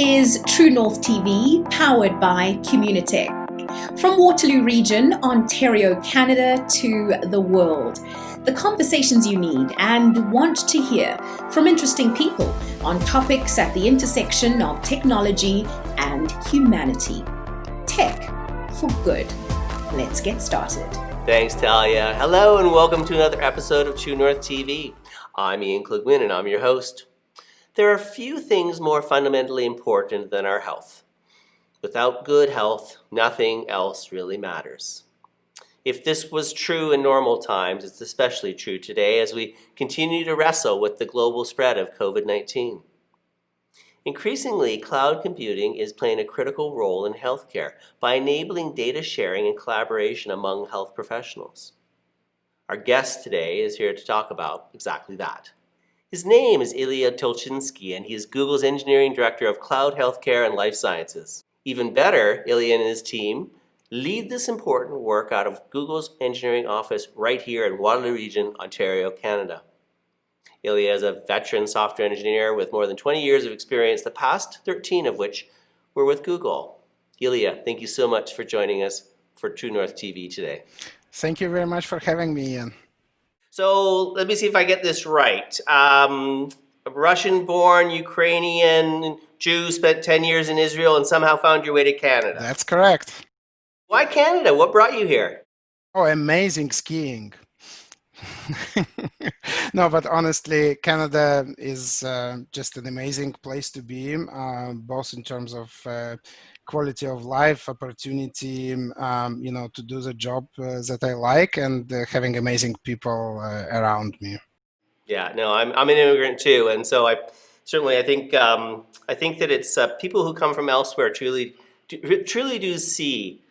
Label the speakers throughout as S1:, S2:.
S1: is TrueNorthTV, powered by Communitech. From Waterloo Region, Ontario, Canada, to the world. The conversations you need and want to hear from interesting people on topics at the intersection of technology and humanity. Tech for good. Let's get started.
S2: Thanks, Talia. Hello and welcome to another episode of TrueNorthTV. I'm Ian Klugman and I'm your host. There are few things more fundamentally important than our health. Without good health, nothing else really matters. If this was true in normal times, it's especially true today as we continue to wrestle with the global spread of COVID-19. Increasingly, cloud computing is playing a critical role in healthcare by enabling data sharing and collaboration among health professionals. Our guest today is here to talk about exactly that. His name is Ilia Tulchinsky, and he is Google's Engineering Director of Cloud Healthcare and Life Sciences. Even better, Ilia and his team lead this important work out of Google's engineering office right here in Waterloo Region, Ontario, Canada. Ilia is a veteran software engineer with more than 20 years of experience, the past 13 of which were with Google. Ilia, thank you so much for joining us for TrueNorthTV today.
S3: Thank you very much for having me, Ian.
S2: So let me see if I get this right. A Russian-born Ukrainian Jew spent 10 years in Israel and somehow found your way to Canada.
S3: That's correct.
S2: Why Canada? What brought you here?
S3: Oh, amazing skiing. No, but honestly, Canada is just an amazing place to be, both in terms of quality of life, opportunity, to do the job that I like, and having amazing people around me.
S2: Yeah, no, I'm an immigrant too, and so I think that it's people who come from elsewhere truly do see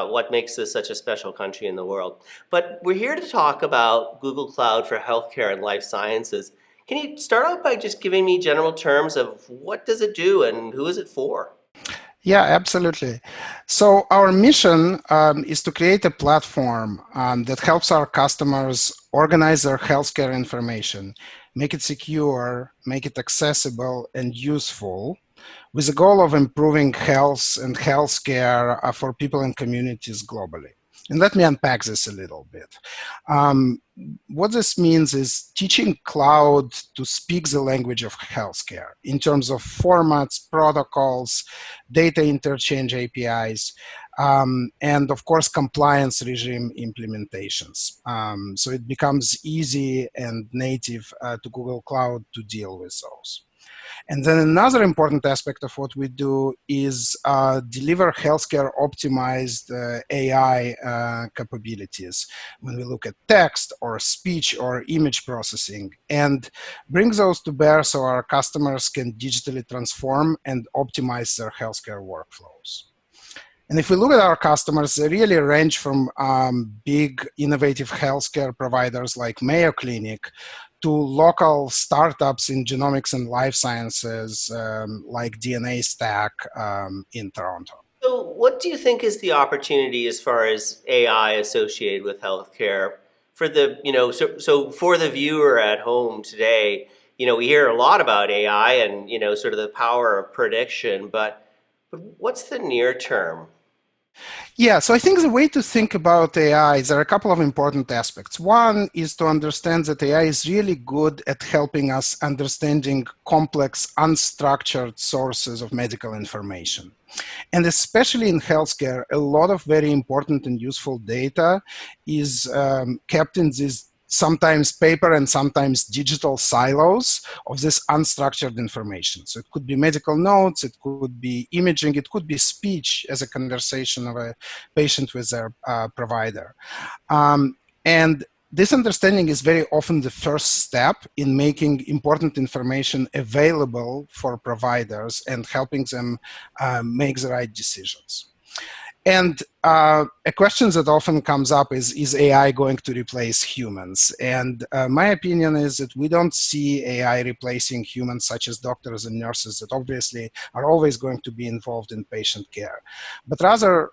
S2: what makes this such a special country in the world. But we're here to talk about Google Cloud for Healthcare and Life Sciences. Can you start off by just giving me general terms of what does it do and who is it for?
S3: Yeah, absolutely. So our mission is to create a platform that helps our customers organize their healthcare information, make it secure, make it accessible and useful, with the goal of improving health and healthcare for people and communities globally. And let me unpack this a little bit. What this means is teaching cloud to speak the language of healthcare in terms of formats, protocols, data interchange APIs, and of course, compliance regime implementations. So it becomes easy and native to Google Cloud to deal with those. And then another important aspect of what we do is deliver healthcare optimized AI capabilities when we look at text or speech or image processing, and bring those to bear so our customers can digitally transform and optimize their healthcare workflows. And if we look at our customers, they really range from big innovative healthcare providers like Mayo Clinic to local startups in genomics and life sciences like DNA Stack in Toronto.
S2: So what do you think is the opportunity as far as AI associated with healthcare for the, so for the viewer at home today? We hear a lot about AI and, sort of the power of prediction, but what's the near term?
S3: Yeah, so I think the way to think about AI is there are a couple of important aspects. One is to understand that AI is really good at helping us understanding complex, unstructured sources of medical information. And especially in healthcare, a lot of very important and useful data is kept in these sometimes paper and sometimes digital silos of this unstructured information. So it could be medical notes, it could be imaging, it could be speech as a conversation of a patient with their provider. And this understanding is very often the first step in making important information available for providers and helping them make the right decisions. And a question that often comes up is AI going to replace humans? And my opinion is that we don't see AI replacing humans such as doctors and nurses that obviously are always going to be involved in patient care. But rather,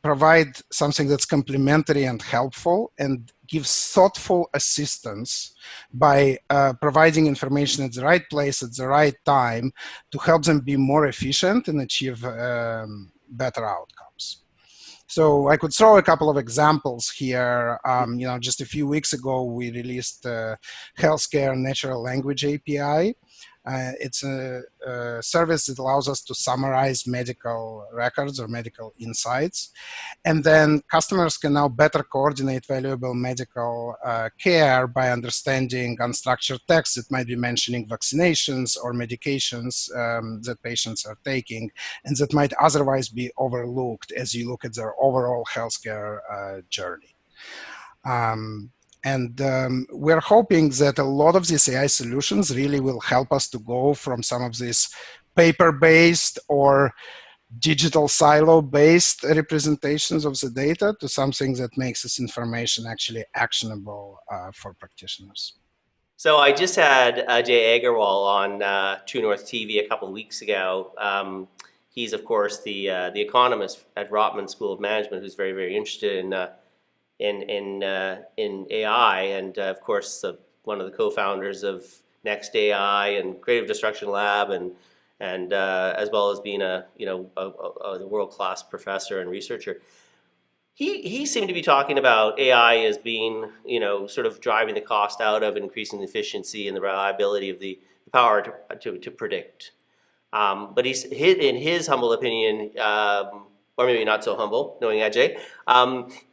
S3: provide something that's complementary and helpful and gives thoughtful assistance by providing information at the right place at the right time to help them be more efficient and achieve better outcomes. So I could throw a couple of examples here. Just a few weeks ago, we released Healthcare Natural Language API. It's a service that allows us to summarize medical records or medical insights. And then customers can now better coordinate valuable medical care by understanding unstructured text that might be mentioning vaccinations or medications that patients are taking and that might otherwise be overlooked as you look at their overall healthcare journey. We're hoping that a lot of these AI solutions really will help us to go from some of these paper-based or digital silo-based representations of the data to something that makes this information actually actionable for practitioners.
S2: So I just had Ajay Agarwal on TrueNorthTV a couple of weeks ago. He's, of course, the economist at Rotman School of Management who's very, very interested in AI, and of course one of the co-founders of Next AI and Creative Destruction Lab, and as well as being a world-class professor and researcher. He seemed to be talking about AI as being sort of driving the cost out of, increasing the efficiency and the reliability of the power to predict. But in his humble opinion, or maybe not so humble, knowing Ajay,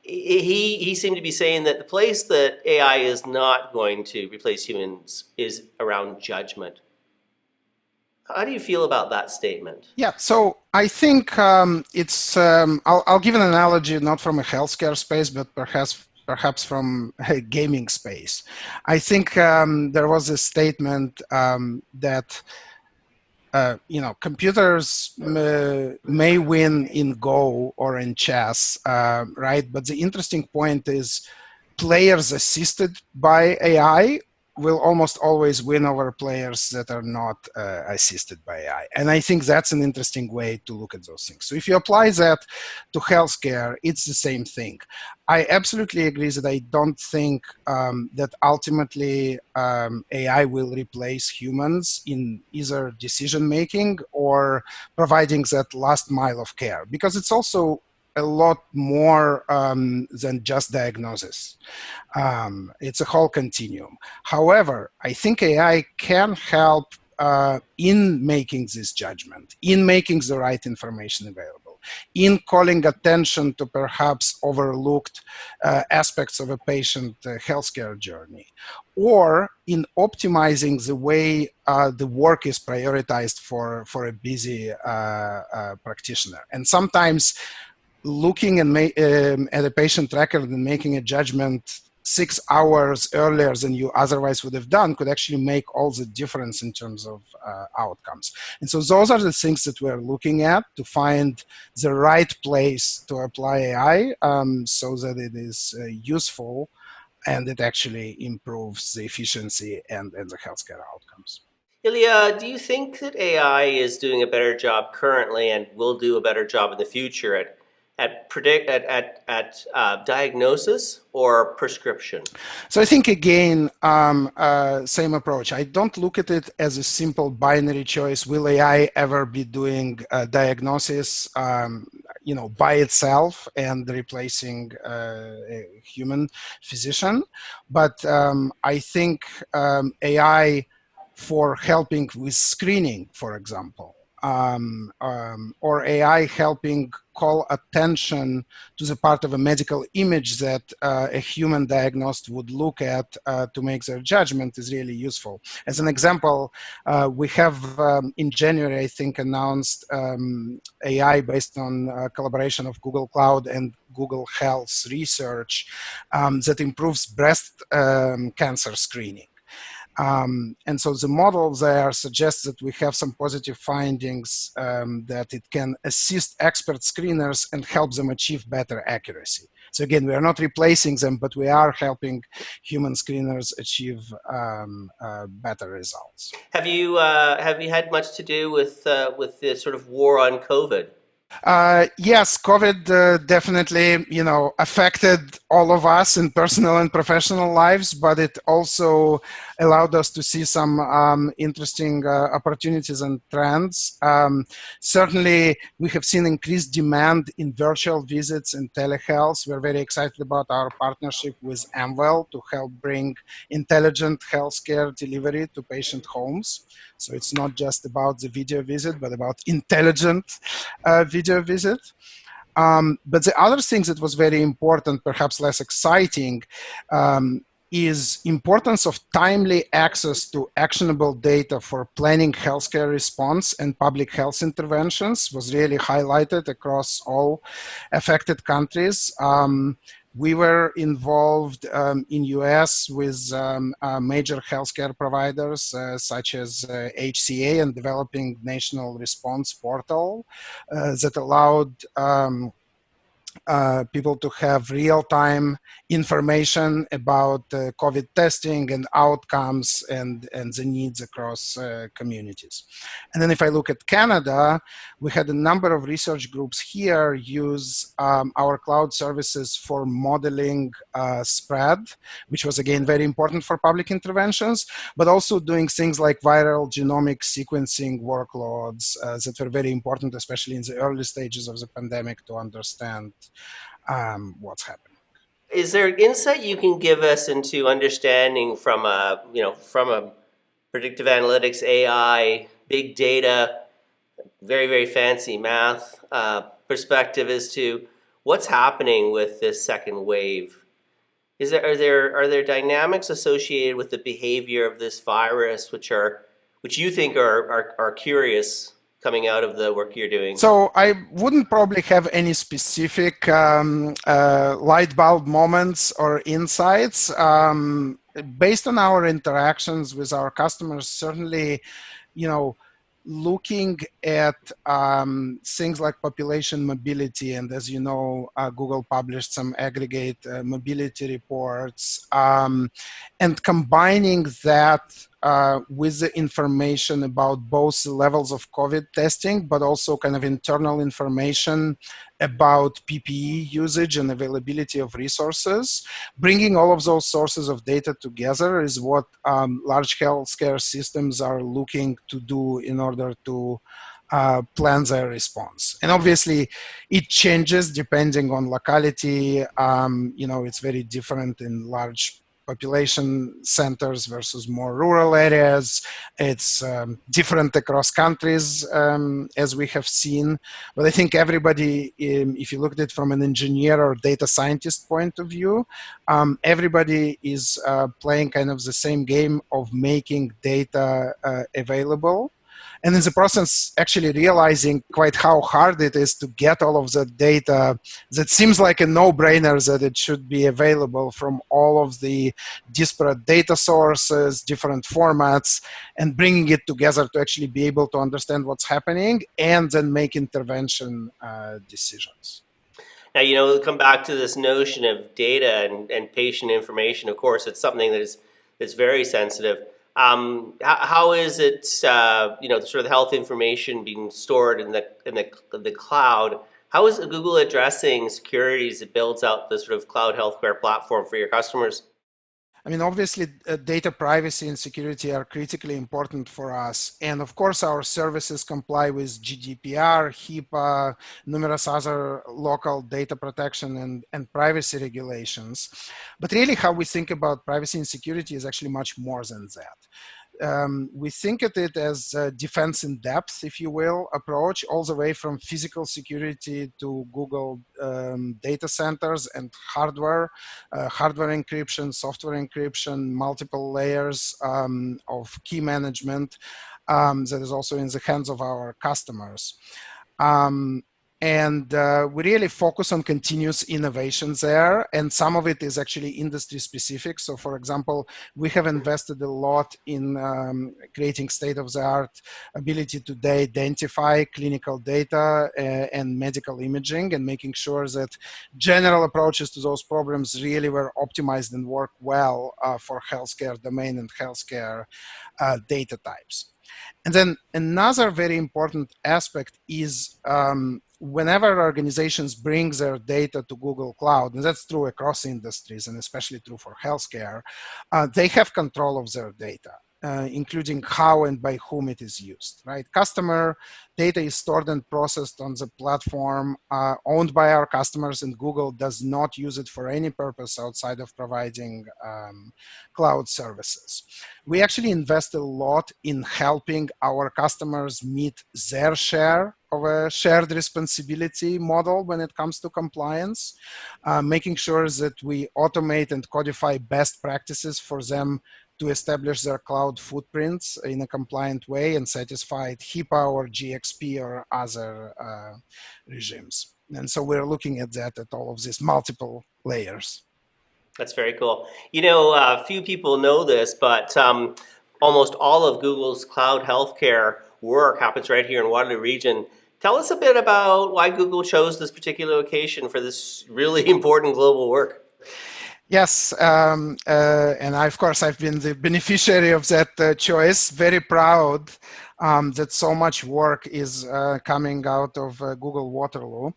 S2: he seemed to be saying that the place that AI is not going to replace humans is around judgment. How do you feel about that statement?
S3: Yeah, so I think it's, I'll give an analogy not from a healthcare space, but perhaps from a gaming space. I think there was a statement that computers may win in Go or in chess, right? But the interesting point is players assisted by AI will almost always win over players that are not assisted by AI. And I think that's an interesting way to look at those things. So if you apply that to healthcare, it's the same thing. I absolutely agree that I don't think that ultimately AI will replace humans in either decision-making or providing that last mile of care, because it's also a lot more than just diagnosis. It's a whole continuum. However, I think AI can help in making this judgment, in making the right information available, in calling attention to perhaps overlooked aspects of a patient healthcare journey, or in optimizing the way the work is prioritized for a busy practitioner. And sometimes looking at a patient record and making a judgment 6 hours earlier than you otherwise would have done could actually make all the difference in terms of outcomes. And so those are the things that we're looking at to find the right place to apply AI so that it is useful and it actually improves the efficiency and the healthcare outcomes.
S2: Ilia, do you think that AI is doing a better job currently and will do a better job in the future at diagnosis or prescription?
S3: So I think, again, same approach. I don't look at it as a simple binary choice. Will AI ever be doing diagnosis by itself and replacing a human physician? But I think AI for helping with screening, for example, or AI helping call attention to the part of a medical image that a human diagnosed would look at to make their judgment is really useful. As an example, we have in January, I think, announced AI based on collaboration of Google Cloud and Google Health research that improves breast cancer screening. And so the model there suggests that we have some positive findings that it can assist expert screeners and help them achieve better accuracy. So again, we are not replacing them, but we are helping human screeners achieve better results.
S2: Have you had much to do with the sort of war on COVID?
S3: Yes, COVID definitely, affected all of us in personal and professional lives, but it also allowed us to see some interesting opportunities and trends. Certainly, we have seen increased demand in virtual visits and telehealth. We're very excited about our partnership with Amwell to help bring intelligent healthcare delivery to patient homes. So it's not just about the video visit, but about intelligent video visit. But the other things that was very important, perhaps less exciting, is importance of timely access to actionable data for planning healthcare response and public health interventions was really highlighted across all affected countries. We were involved in US with major healthcare providers such as HCA and developing national response portal that allowed people to have real-time information about COVID testing and outcomes and the needs across communities. And then if I look at Canada, we had a number of research groups here use our cloud services for modeling spread, which was again very important for public interventions, but also doing things like viral genomic sequencing workloads that were very important, especially in the early stages of the pandemic, to understand what's happening.
S2: Is there insight you can give us into understanding from a predictive analytics, AI, big data, very, very fancy math perspective as to what's happening with this second wave? Are there dynamics associated with the behavior of this virus which you think are curious coming out of the work you're doing?
S3: So I wouldn't probably have any specific light bulb moments or insights. Based on our interactions with our customers, certainly, looking at things like population mobility, and as you know, Google published some aggregate mobility reports, and combining that with the information about both the levels of COVID testing, but also kind of internal information about PPE usage and availability of resources. Bringing all of those sources of data together is what large healthcare systems are looking to do in order to plan their response. And obviously, it changes depending on locality. It's very different in large population centers versus more rural areas. It's different across countries, as we have seen. But I think everybody, if you look at it from an engineer or data scientist point of view, everybody is playing kind of the same game of making data available. And in the process, actually realizing quite how hard it is to get all of that data that seems like a no-brainer that it should be available from all of the disparate data sources, different formats, and bringing it together to actually be able to understand what's happening and then make intervention decisions.
S2: Now, we'll come back to this notion of data and patient information. Of course, it's something that's very sensitive. How is it, sort of the health information being stored in the cloud? How is Google addressing security as it builds out the sort of cloud healthcare platform for your customers?
S3: I mean, obviously, data privacy and security are critically important for us. And of course, our services comply with GDPR, HIPAA, numerous other local data protection and privacy regulations. But really, how we think about privacy and security is actually much more than that. We think of it as a defense in depth, if you will, approach, all the way from physical security to Google data centers and hardware encryption, software encryption, multiple layers of key management that is also in the hands of our customers. And we really focus on continuous innovations there. And some of it is actually industry specific. So for example, we have invested a lot in creating state-of-the-art ability to identify clinical data and medical imaging and making sure that general approaches to those problems really were optimized and work well for healthcare domain and healthcare data types. And then another very important aspect is whenever organizations bring their data to Google Cloud, and that's true across industries and especially true for healthcare, they have control of their data. Including how and by whom it is used, right? Customer data is stored and processed on the platform owned by our customers, and Google does not use it for any purpose outside of providing cloud services. We actually invest a lot in helping our customers meet their share of a shared responsibility model when it comes to compliance, making sure that we automate and codify best practices for them to establish their cloud footprints in a compliant way and satisfy HIPAA or GXP or other regimes. And so we're looking at that at all of these multiple layers.
S2: That's very cool. You know, few people know this, but almost all of Google's cloud healthcare work happens right here in Waterloo Region. Tell us a bit about why Google chose this particular location for this really important global work.
S3: Yes, and of course I've been the beneficiary of that choice. Very proud that so much work is coming out of Google Waterloo.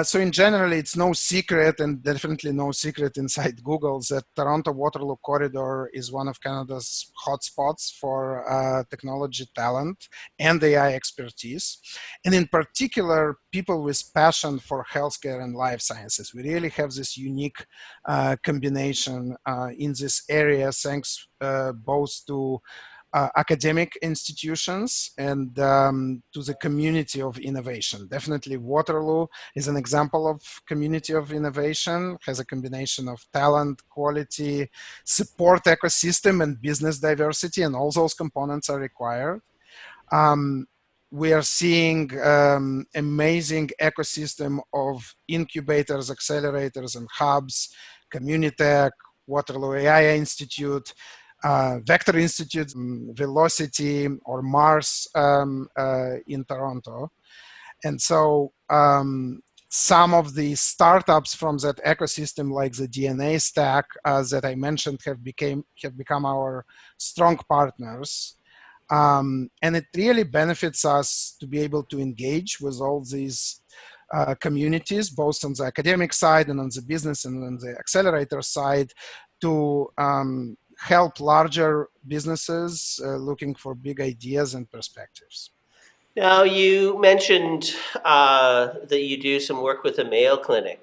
S3: So in general, it's no secret, and definitely no secret inside Google, that Toronto Waterloo corridor is one of Canada's hotspots for technology talent and AI expertise. And in particular, people with passion for healthcare and life sciences. We really have this unique combination in this area, thanks both to academic institutions and to the community of innovation. Definitely Waterloo is an example of community of innovation, has a combination of talent, quality, support ecosystem, and business diversity, and all those components are required. We are seeing amazing ecosystem of incubators, accelerators, and hubs, Communitech, Waterloo AI Institute, Vector Institute, Velocity, or Mars in Toronto. And so some of the startups from that ecosystem, like the DNA Stack that I mentioned, have become our strong partners. And it really benefits us to be able to engage with all these communities, both on the academic side and on the business and on the accelerator side, to help larger businesses looking for big ideas and perspectives.
S2: Now, you mentioned that you do some work with the Mayo Clinic.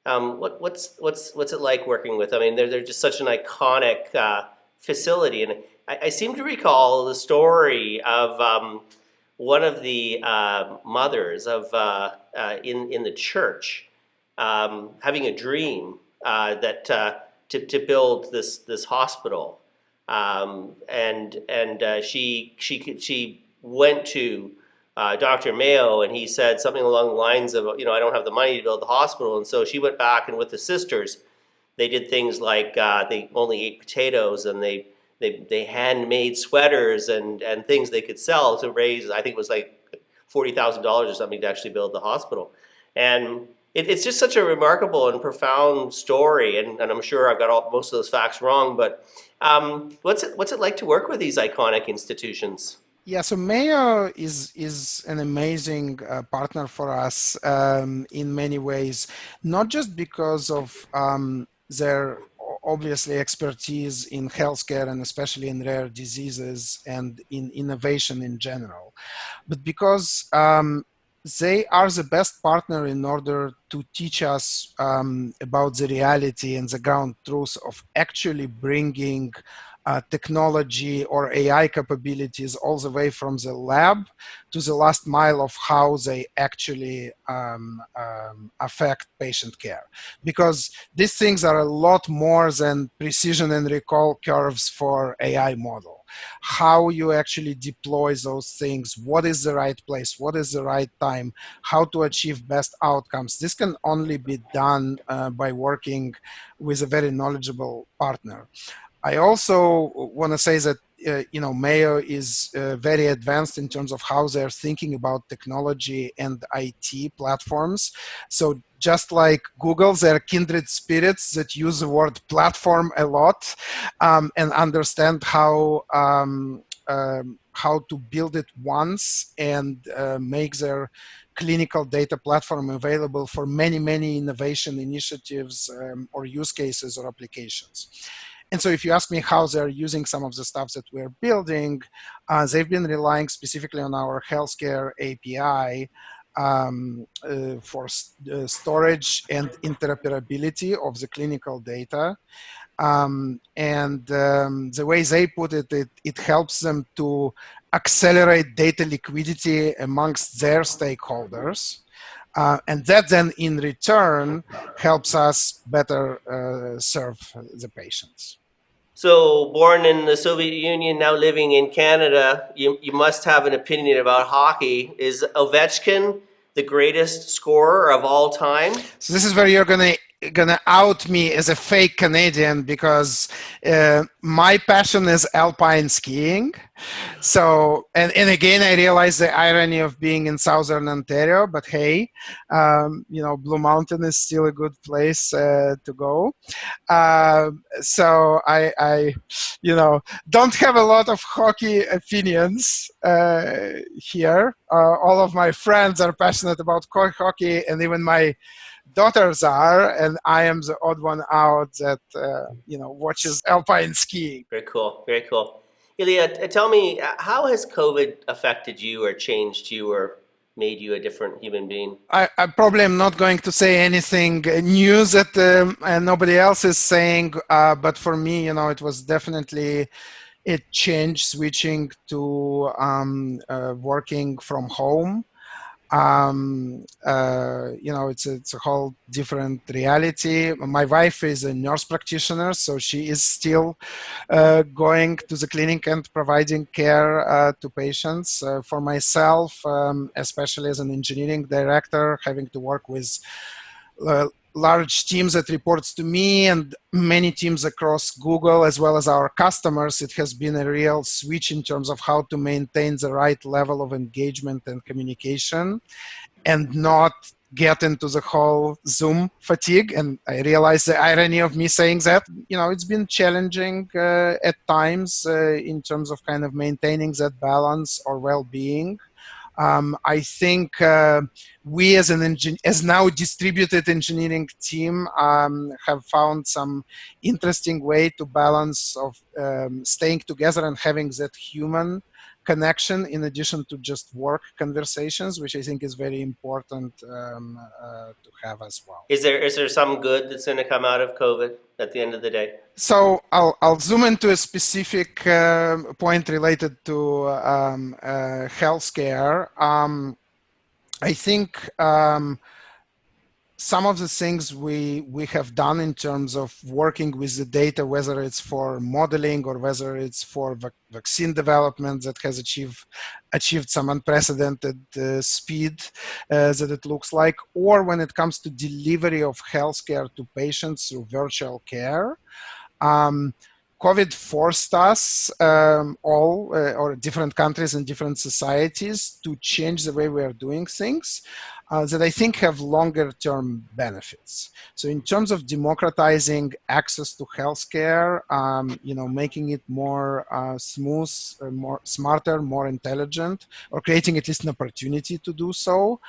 S2: What's it like working with? I mean, they're just such an iconic facility, and I seem to recall the story of one of the mothers of in the church having a dream that to build this hospital, and she went to Dr. Mayo, and he said something along the lines of, you know, I don't have the money to build the hospital, and so she went back, and with the sisters, they did things like they only ate potatoes, and they handmade sweaters and things they could sell to raise, I think it was like $40,000 or something to actually build the hospital. And it's just such a remarkable and profound story, and I'm sure I've got most of those facts wrong, but what's it like to work with these iconic institutions?
S3: Yeah, so Mayo is an amazing partner for us in many ways, not just because of their obviously expertise in healthcare and especially in rare diseases and in innovation in general, but because they are the best partner in order to teach us about the reality and the ground truth of actually bringing technology or AI capabilities all the way from the lab to the last mile of how they actually affect patient care. Because these things are a lot more than precision and recall curves for AI model. How you actually deploy those things, what is the right place, what is the right time, how to achieve best outcomes. This can only be done by working with a very knowledgeable partner. I also want to say that Mayo is very advanced in terms of how they're thinking about technology and IT platforms. So just like Google, they're kindred spirits that use the word platform a lot and understand how to build it once and make their clinical data platform available for many innovation initiatives or use cases or applications. And so if you ask me how they're using some of the stuff that we're building, they've been relying specifically on our healthcare API for storage and interoperability of the clinical data. The way they put it, it helps them to accelerate data liquidity amongst their stakeholders. And that then in return helps us better serve the patients.
S2: So, born in the Soviet Union, now living in Canada, you must have an opinion about hockey. Is Ovechkin the greatest scorer of all time?
S3: So this is where you're gonna out me as a fake Canadian, because my passion is alpine skiing. So, and again, I realize the irony of being in Southern Ontario, but hey, Blue Mountain is still a good place to go. So I don't have a lot of hockey opinions here. All of my friends are passionate about hockey, and even my daughters are, and I am the odd one out that watches alpine skiing.
S2: Very cool. Very cool. Ilia, tell me, how has COVID affected you or changed you or made you a different human being?
S3: I probably am not going to say anything new that nobody else is saying, but for me, it was definitely a change switching to working from home. It's a whole different reality. My wife is a nurse practitioner, so she is still going to the clinic and providing care to patients. For myself, especially as an engineering director, having to work with large teams that reports to me and many teams across Google, as well as our customers, it has been a real switch in terms of how to maintain the right level of engagement and communication and not get into the whole Zoom fatigue. And I realize the irony of me saying that. It's been challenging at times in terms of kind of maintaining that balance or well-being. I think we as now distributed engineering team have found some interesting way to balance of staying together and having that human connection in addition to just work conversations, which I think is very important to have as well.
S2: Is there some good that's going to come out of COVID at the end of the day?
S3: So I'll zoom into a specific point related to healthcare. I think some of the things we have done in terms of working with the data, whether it's for modeling or whether it's for vaccine development that has achieved some unprecedented speed that it looks like, or when it comes to delivery of healthcare to patients through virtual care. COVID forced us all, or different countries and different societies, to change the way we are doing things that I think have longer term benefits. So in terms of democratizing access to healthcare, making it more smooth, more smarter, more intelligent, or creating at least an opportunity to do so,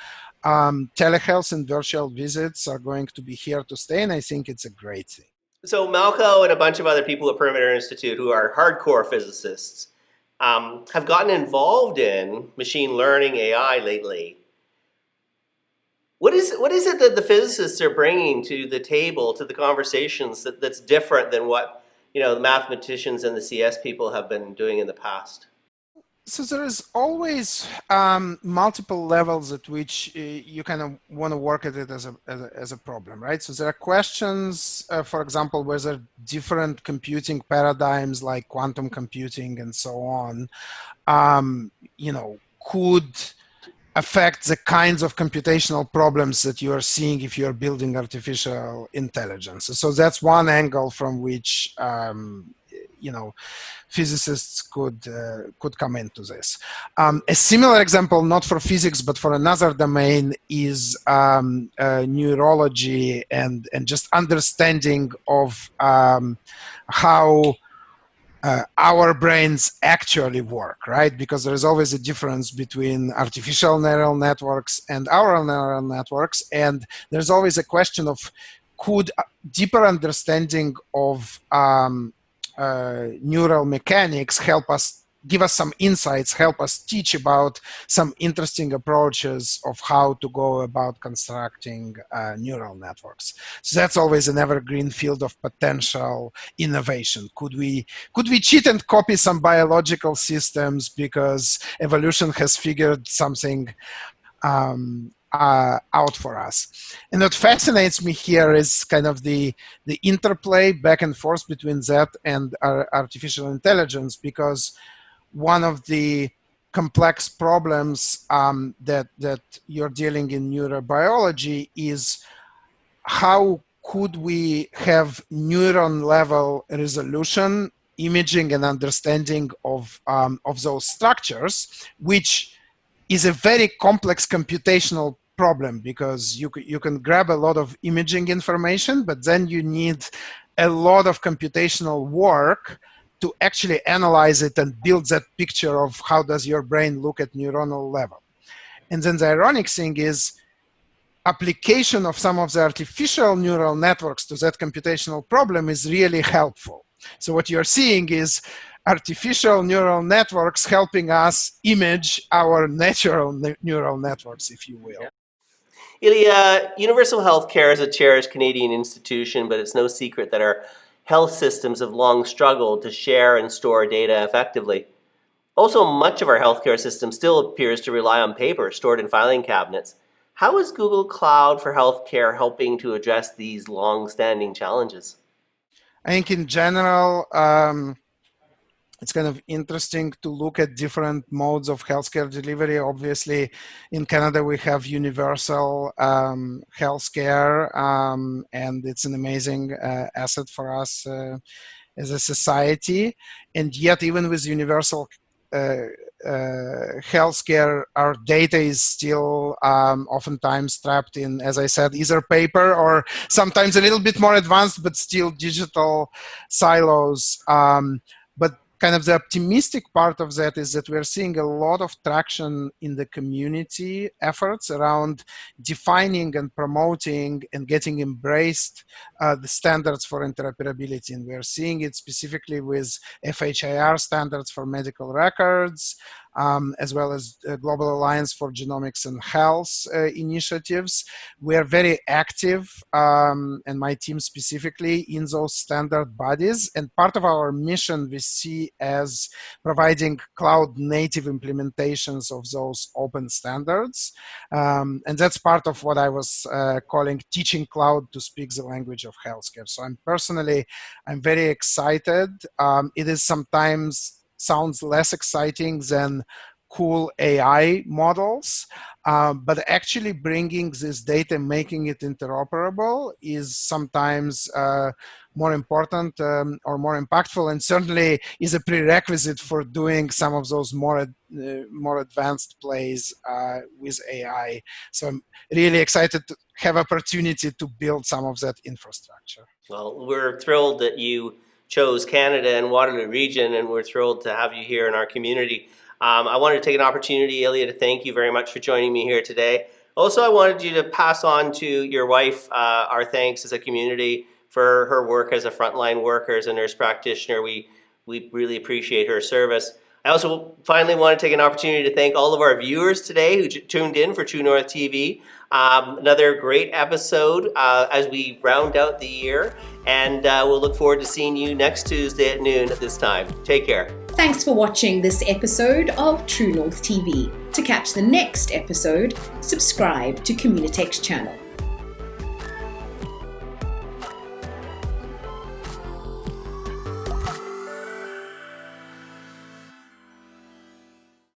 S3: telehealth and virtual visits are going to be here to stay, and I think it's a great thing.
S2: So Malco and a bunch of other people at Perimeter Institute who are hardcore physicists have gotten involved in machine learning, AI lately. What is it that the physicists are bringing to the table, to the conversations that's different than what the mathematicians and the CS people have been doing in the past?
S3: So there is always multiple levels at which you kind of want to work at it as a problem, right? So there are questions, for example, whether different computing paradigms like quantum computing and so on, could affect the kinds of computational problems that you are seeing if you are building artificial intelligence. So that's one angle from which physicists could come into this. A similar example, not for physics, but for another domain, is neurology and just understanding of how our brains actually work, right? Because there is always a difference between artificial neural networks and our neural networks. And there's always a question of, could deeper understanding of neural mechanics help us, give us some insights, help us teach about some interesting approaches of how to go about constructing neural networks. So that's always an evergreen field of potential innovation. Could we cheat and copy some biological systems because evolution has figured something out for us? And what fascinates me here is kind of the interplay back and forth between that and artificial intelligence, because one of the complex problems that you're dealing in neurobiology is, how could we have neuron level resolution imaging and understanding of those structures, which is a very complex computational problem, because you can grab a lot of imaging information, but then you need a lot of computational work to actually analyze it and build that picture of how does your brain look at neuronal level. And then the ironic thing is, application of some of the artificial neural networks to that computational problem is really helpful. So what you're seeing is artificial neural networks helping us image our natural neural networks, if you will.
S2: Ilia, universal healthcare is a cherished Canadian institution, but it's no secret that our health systems have long struggled to share and store data effectively. Also, much of our healthcare system still appears to rely on paper stored in filing cabinets. How is Google Cloud for Healthcare helping to address these long-standing challenges?
S3: I think in general, it's kind of interesting to look at different modes of healthcare delivery. Obviously, in Canada, we have universal healthcare, and it's an amazing asset for us as a society. And yet, even with universal healthcare, our data is still oftentimes trapped in, as I said, either paper or sometimes a little bit more advanced, but still digital silos. But kind of the optimistic part of that is that we're seeing a lot of traction in the community efforts around defining and promoting and getting embraced the standards for interoperability. And we're seeing it specifically with FHIR standards for medical records, as well as Global Alliance for Genomics and Health initiatives. We are very active, and my team specifically, in those standard bodies. And part of our mission we see as providing cloud native implementations of those open standards. And that's part of what I was calling teaching cloud to speak the language of healthcare. So I'm very excited. It is sometimes sounds less exciting than cool AI models, but actually bringing this data, making it interoperable is sometimes more important or more impactful, and certainly is a prerequisite for doing some of those more advanced plays with AI. So I'm really excited to have opportunity to build some of that infrastructure.
S2: Well, we're thrilled that you chose Canada and Waterloo Region, and we're thrilled to have you here in our community. I wanted to take an opportunity, Ilia, to thank you very much for joining me here today. Also, I wanted you to pass on to your wife our thanks as a community for her work as a frontline worker, as a nurse practitioner. We really appreciate her service. I also finally want to take an opportunity to thank all of our viewers today who tuned in for TrueNorthTV. Another great episode as we round out the year, and we'll look forward to seeing you next Tuesday at noon at this time. Take care.
S1: Thanks for watching this episode of TrueNorthTV. To catch the next episode, subscribe to Communitech's channel.